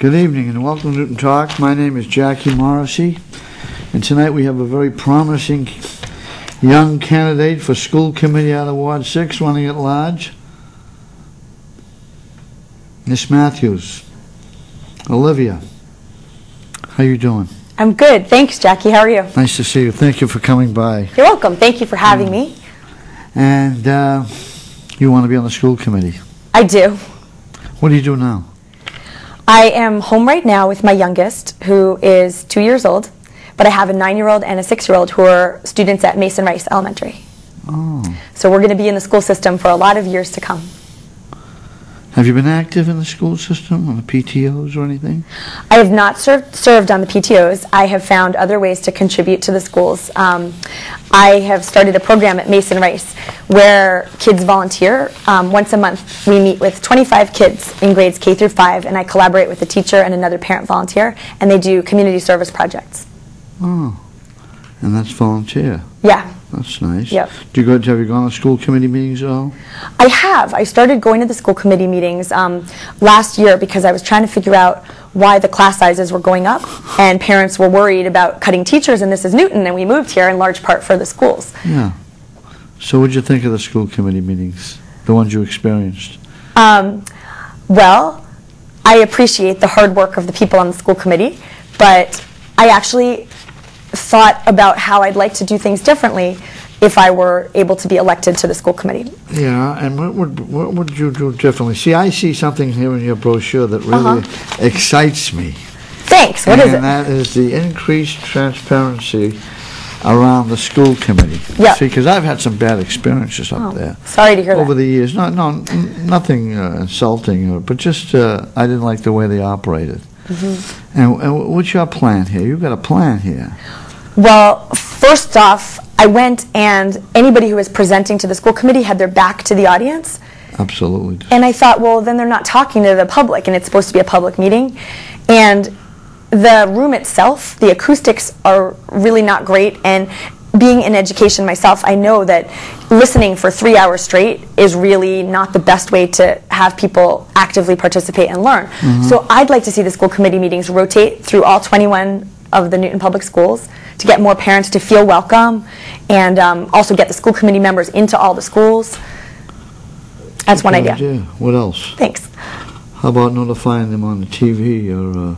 Good evening and welcome to Newton Talk. My name is Jackie Morrissey, and tonight we have a very promising young candidate for school committee out of Ward 6 running at large. Miss Mathews. Olivia, how you doing? I'm good. Thanks, Jackie. How are you? Nice to see you. Thank you for coming by. You're welcome. Thank you for having me. And you want to be on the school committee? I do. What do you do now? I am home right now with my youngest, who is 2 years old, but I have a 9-year-old and a 6-year-old who are students at Mason Rice Elementary. Oh. So we're going to be in the school system for a lot of years to come. Have you been active in the school system, on the PTOs or anything? I have not served on the PTOs. I have found other ways to contribute to the schools. I have started a program at Mason Rice where kids volunteer. Once a month we meet with 25 kids in grades K through 5, and I collaborate with a teacher and another parent volunteer, and they do community service projects. Oh, and that's volunteer. Yeah. That's nice. Yep. Have you gone to school committee meetings at all? I have. I started going to the school committee meetings last year because I was trying to figure out why the class sizes were going up, and parents were worried about cutting teachers, and this is Newton, and we moved here in large part for the schools. Yeah. So what did you think of the school committee meetings, the ones you experienced? Well, I appreciate the hard work of the people on the school committee, but I actually thought about how I'd like to do things differently if I were able to be elected to the school committee. Yeah, and what would you do differently? See, I see something here in your brochure that really excites me. Thanks. What is it? And that is the increased transparency around the school committee. Yeah. See, because I've had some bad experiences up there. Sorry to hear that. Over the years. Nothing insulting, but just I didn't like the way they operated. Mm-hmm. And what's your plan here? You've got a plan here. Well, first off, I went, and anybody who was presenting to the school committee had their back to the audience. Absolutely. And I thought, well, then they're not talking to the public, and it's supposed to be a public meeting. And the room itself, the acoustics are really not great, and being in education myself, I know that listening for 3 hours straight is really not the best way to have people actively participate and learn. Mm-hmm. So I'd like to see the school committee meetings rotate through all 21 of the Newton Public Schools to get more parents to feel welcome, and also get the school committee members into all the schools. That's one idea. What else? Thanks. How about notifying them on the TV or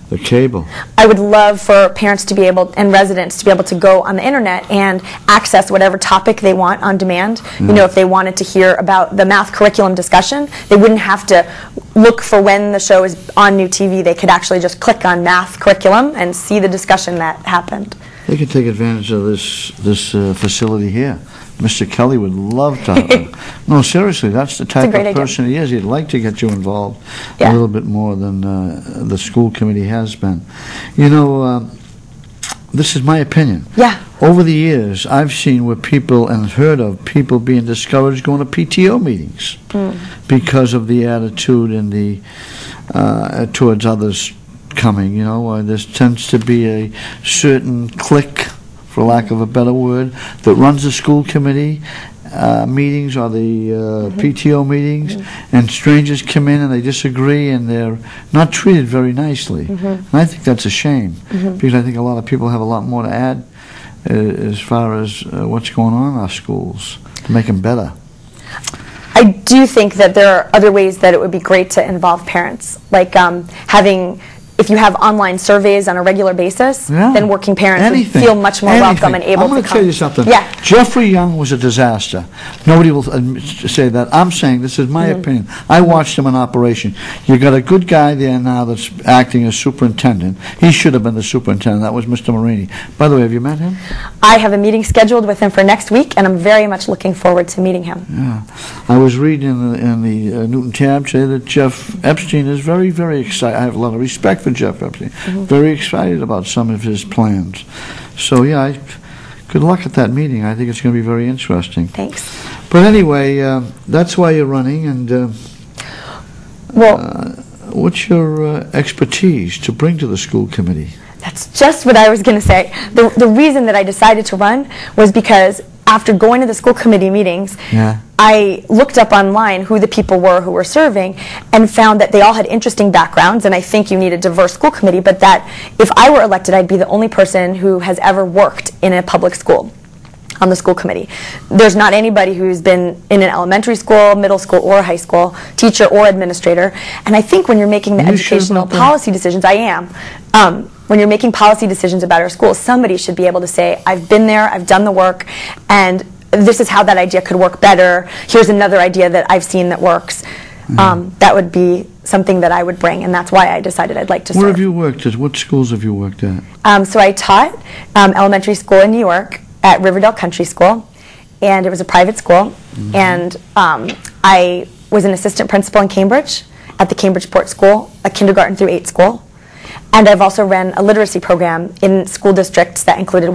the cable? I would love for parents to be able, and residents to be able to go on the internet and access whatever topic they want on demand. Yeah. You know, if they wanted to hear about the math curriculum discussion, they wouldn't have to look for when the show is on new TV. They could actually just click on math curriculum and see the discussion that happened. They could take advantage of this facility here. Mr. Kelly would love to have them. No, seriously, that's the type of person he is. He'd like to get you involved a little bit more than the school committee has been. You know, this is my opinion. Yeah. Over the years, I've seen where people, and heard of people being discouraged going to PTO meetings because of the attitude and the towards others coming. You know, there tends to be a certain clique, for lack of a better word, that runs the school committee meetings or the PTO meetings, and strangers come in and they disagree and they're not treated very nicely. And I think that's a shame, because I think a lot of people have a lot more to add as far as what's going on in our schools to make them better. I do think that there are other ways that it would be great to involve parents, like having, if you have online surveys on a regular basis, then working parents would feel much more welcome and able to come. I'm going to tell you something. Yeah. Jeffrey Young was a disaster. Nobody will say that. I'm saying, this is my opinion. I watched him in operation. You got a good guy there now that's acting as superintendent. He should have been the superintendent. That was Mr. Marini. By the way, have you met him? I have a meeting scheduled with him for next week, and I'm very much looking forward to meeting him. Yeah. I was reading in the Newton Tab say that Jeff Epstein is very, very excited. I have a lot of respect for Jeff Epstein. Very excited about some of his plans. So yeah, good luck at that meeting. I think it's going to be very interesting. Thanks. But anyway, that's why you're running. And what's your expertise to bring to the school committee? That's just what I was going to say. The reason that I decided to run was because after going to the school committee meetings, Yeah. I looked up online who the people were who were serving and found that they all had interesting backgrounds, and I think you need a diverse school committee, but that if I were elected, I'd be the only person who has ever worked in a public school on the school committee. There's not anybody who's been in an elementary school, middle school, or high school, teacher or administrator, and I think when you're making the Are you sure educational about that? policy decisions, I am. When you're making policy decisions about our schools, somebody should be able to say, I've been there, I've done the work, and this is how that idea could work better. Here's another idea that I've seen that works. That would be something that I would bring, and that's why I decided I'd like to serve. Where have you worked at? What schools have you worked at? So I taught elementary school in New York at Riverdale Country School, and it was a private school. And I was an assistant principal in Cambridge at the Cambridge Port School, a kindergarten through 8 school. And I've also ran a literacy program in school districts that included